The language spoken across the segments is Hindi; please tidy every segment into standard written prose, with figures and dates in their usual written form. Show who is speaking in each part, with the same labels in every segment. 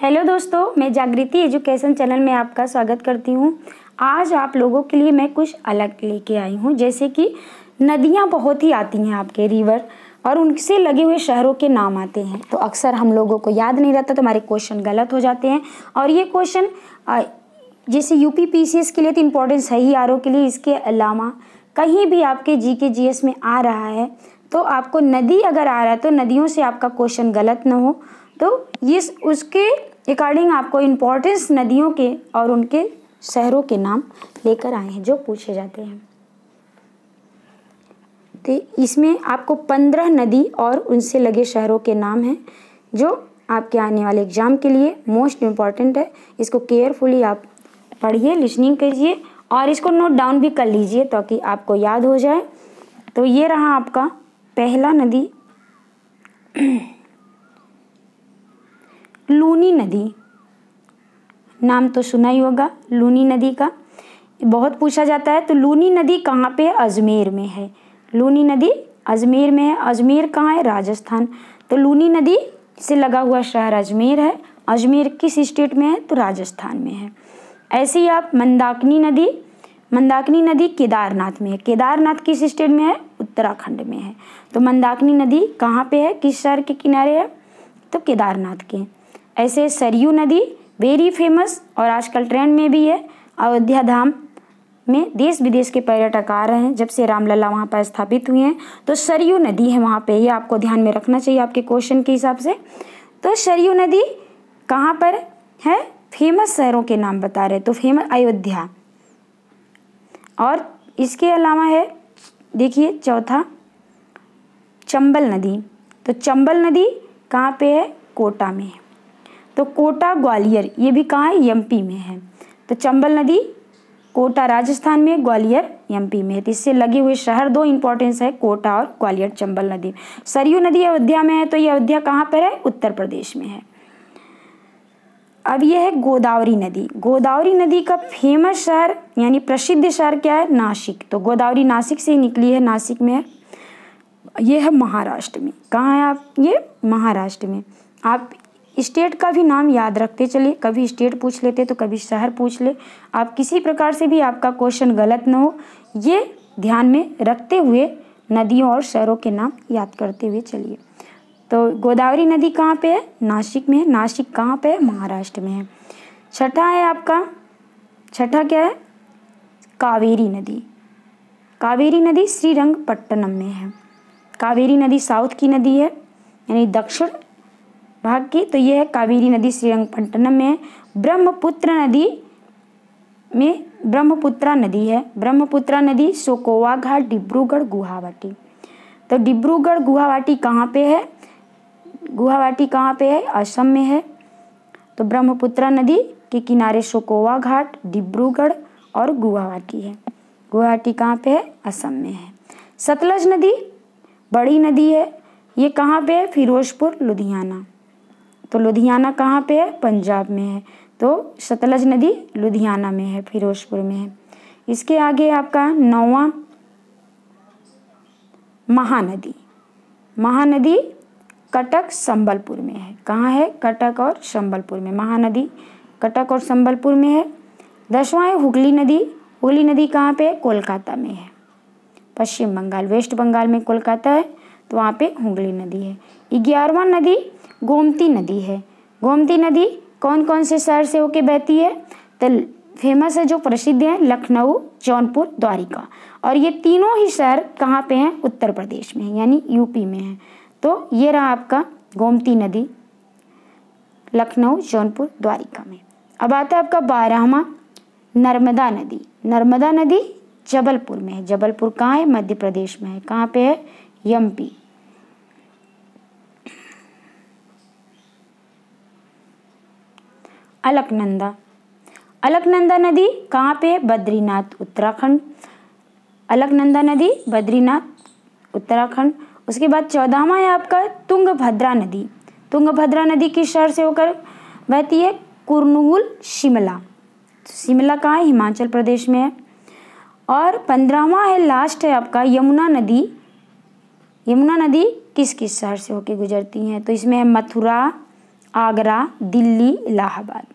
Speaker 1: हेलो दोस्तों, मैं जागृति एजुकेशन चैनल में आपका स्वागत करती हूँ। आज आप लोगों के लिए मैं कुछ अलग लेके आई हूँ। जैसे कि नदियाँ बहुत ही आती हैं आपके रिवर, और उनसे लगे हुए शहरों के नाम आते हैं। तो अक्सर हम लोगों को याद नहीं रहता, तो हमारे क्वेश्चन गलत हो जाते हैं। और ये क्वेश्चन जैसे यूपी पीसीएस के लिए तो इम्पोर्टेंस है ही, आरओ के लिए। इसके अलावा कहीं भी आपके जीके जीएस में आ रहा है तो आपको नदी अगर आ रहा है तो नदियों से आपका क्वेश्चन गलत ना हो, तो ये उसके अकॉर्डिंग आपको इम्पोर्टेंस नदियों के और उनके शहरों के नाम लेकर आए हैं जो पूछे जाते हैं। तो इसमें आपको 15 नदी और उनसे लगे शहरों के नाम हैं जो आपके आने वाले एग्जाम के लिए मोस्ट इम्पॉर्टेंट है। इसको केयरफुली आप पढ़िए, लिसनिंग कीजिए और इसको नोट डाउन भी कर लीजिए ताकि आपको याद हो जाए। तो ये रहा आपका पहला नदी, लूनी नदी। नाम तो सुना ही होगा लूनी नदी का, बहुत पूछा जाता है। तो लूनी नदी कहाँ पे है? अजमेर में है। लूनी नदी अजमेर में है। अजमेर कहाँ है? राजस्थान। तो लूनी नदी से लगा हुआ शहर अजमेर है। अजमेर किस स्टेट में है? तो राजस्थान में है। ऐसे ही आप मंदाकिनी नदी, मंदाकिनी नदी केदारनाथ में है। केदारनाथ किस स्टेट में है? उत्तराखंड में है। तो मंदाकिनी नदी कहाँ पे है? किस शहर के किनारे है? तो केदारनाथ के। ऐसे सरयू नदी वेरी फेमस और आजकल ट्रेंड में भी है। अयोध्या धाम में देश विदेश के पर्यटक आ रहे हैं जब से रामलला वहाँ पर स्थापित हुए हैं। तो सरयू नदी है वहाँ पे, ये आपको ध्यान में रखना चाहिए आपके क्वेश्चन के हिसाब से। तो सरयू नदी कहाँ पर है? फेमस शहरों के नाम बता रहे, तो फेमस अयोध्या। और इसके अलावा है, देखिए चौथा चंबल नदी। तो चंबल नदी कहाँ पे है? कोटा में है। तो कोटा ग्वालियर, ये भी कहाँ है? एमपी में है। तो चंबल नदी कोटा राजस्थान में, ग्वालियर एमपी में है। तो इससे लगे हुए शहर दो इंपॉर्टेंस है, कोटा और ग्वालियर, चंबल नदी। सरयू नदी अयोध्या में है, तो ये अयोध्या कहाँ पर है? उत्तर प्रदेश में है। अब ये है गोदावरी नदी। गोदावरी नदी का फेमस शहर यानी प्रसिद्ध शहर क्या है? नासिक। तो गोदावरी नासिक से निकली है, नासिक में है। ये है महाराष्ट्र में। कहाँ है आप? ये महाराष्ट्र में। आप स्टेट का भी नाम याद रखते चलिए, कभी स्टेट पूछ लेते तो कभी शहर पूछ ले। आप किसी प्रकार से भी आपका क्वेश्चन गलत ना हो, ये ध्यान में रखते हुए नदियों और शहरों के नाम याद करते हुए चलिए। तो गोदावरी नदी कहाँ पे है? नासिक में है। नासिक कहाँ पे है? महाराष्ट्र में है। छठा है आपका, छठा क्या है? कावेरी नदी। कावेरी नदी श्रीरंगपट्टनम में है। कावेरी नदी साउथ की नदी है यानी दक्षिण भाग की। तो ये है कावेरी नदी, श्रीरंगपट्टनम में है। ब्रह्मपुत्र नदी में ब्रह्मपुत्रा नदी है। ब्रह्मपुत्रा नदी शोकोवा घाट, डिब्रूगढ़, गुवाहाटी। तो डिब्रूगढ़ गुवाहाटी कहाँ पे है? गुवाहाटी कहाँ पे है? असम में है। तो ब्रह्मपुत्रा नदी के किनारे शोकोवा घाट, डिब्रूगढ़ और गुवाहाटी है। गुवाहाटी कहाँ पे है? असम में है। सतलज नदी बड़ी नदी है, ये कहाँ पे है? फिरोजपुर, लुधियाना। तो लुधियाना कहाँ पे है? पंजाब में है। तो सतलज नदी लुधियाना में है, फिरोजपुर में है। इसके आगे आपका 9वां महानदी। महानदी कटक संबलपुर में है। कहाँ है? कटक और संबलपुर में। महानदी कटक और संबलपुर में है। 10वां है हुगली नदी। हुगली नदी कहाँ पे है? कोलकाता में है, पश्चिम बंगाल, वेस्ट बंगाल में कोलकाता है, तो वहाँ पे हुगली नदी है। 11वां नदी गोमती नदी है। गोमती नदी कौन कौन से शहर से होके बहती है? तो फेमस है जो प्रसिद्ध है, लखनऊ, जौनपुर, द्वारिका। और ये तीनों ही शहर कहाँ पे हैं? उत्तर प्रदेश में है यानी यूपी में है। तो ये रहा आपका गोमती नदी, लखनऊ, जौनपुर, द्वारिका में। अब आता है आपका 12वां नर्मदा नदी। नर्मदा नदी जबलपुर में है। जबलपुर कहाँ है? मध्य प्रदेश में है। कहाँ पे है? एमपी। अलकनंदा। अलकनंदा नदी कहाँ पे है? बद्रीनाथ, उत्तराखंड। अलकनंदा नदी बद्रीनाथ, उत्तराखंड। उसके बाद 14वां है आपका तुंगभद्रा नदी। तुंगभद्रा नदी किस शहर से होकर बहती है? कुर्नूल, शिमला। शिमला कहाँ है? हिमाचल प्रदेश में है। और 15वां है, लास्ट है आपका यमुना नदी। यमुना नदी किस किस शहर से होकर गुजरती हैं? तो इसमें है मथुरा, आगरा, दिल्ली, इलाहाबाद।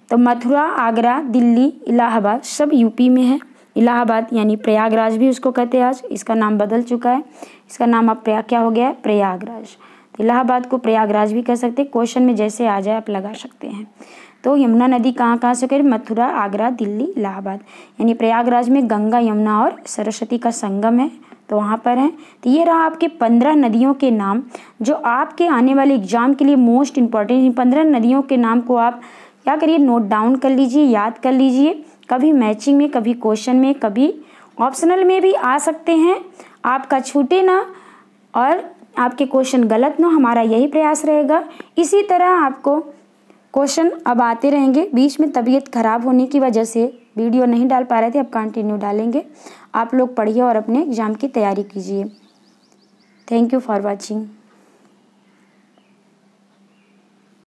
Speaker 1: तो मथुरा, आगरा, दिल्ली, इलाहाबाद सब यूपी में है। इलाहाबाद यानी प्रयागराज भी उसको कहते हैं आज, इसका नाम बदल चुका है, इसका नाम अब क्या हो गया है, प्रयागराज। तो इलाहाबाद को प्रयागराज भी कह सकते हैं, क्वेश्चन में जैसे आ जाए आप लगा सकते हैं। तो यमुना नदी कहाँ कहाँ से होकर, मथुरा, आगरा, दिल्ली, इलाहाबाद। यानी प्रयागराज में गंगा, यमुना और सरस्वती का संगम है, तो वहाँ पर है। तो ये रहा आपके 15 नदियों के नाम जो आपके आने वाले एग्जाम के लिए मोस्ट इम्पॉर्टेंट। इन 15 नदियों के नाम को आप क्या करिए, नोट डाउन कर लीजिए, याद कर लीजिए। कभी मैचिंग में, कभी क्वेश्चन में, कभी ऑप्शनल में भी आ सकते हैं। आपका छूटे ना और आपके क्वेश्चन गलत ना, हमारा यही प्रयास रहेगा। इसी तरह आपको क्वेश्चन अब आते रहेंगे। बीच में तबीयत खराब होने की वजह से वीडियो नहीं डाल पा रहे थे, अब कंटिन्यू डालेंगे। आप लोग पढ़िए और अपने एग्जाम की तैयारी कीजिए। Thank you for watching.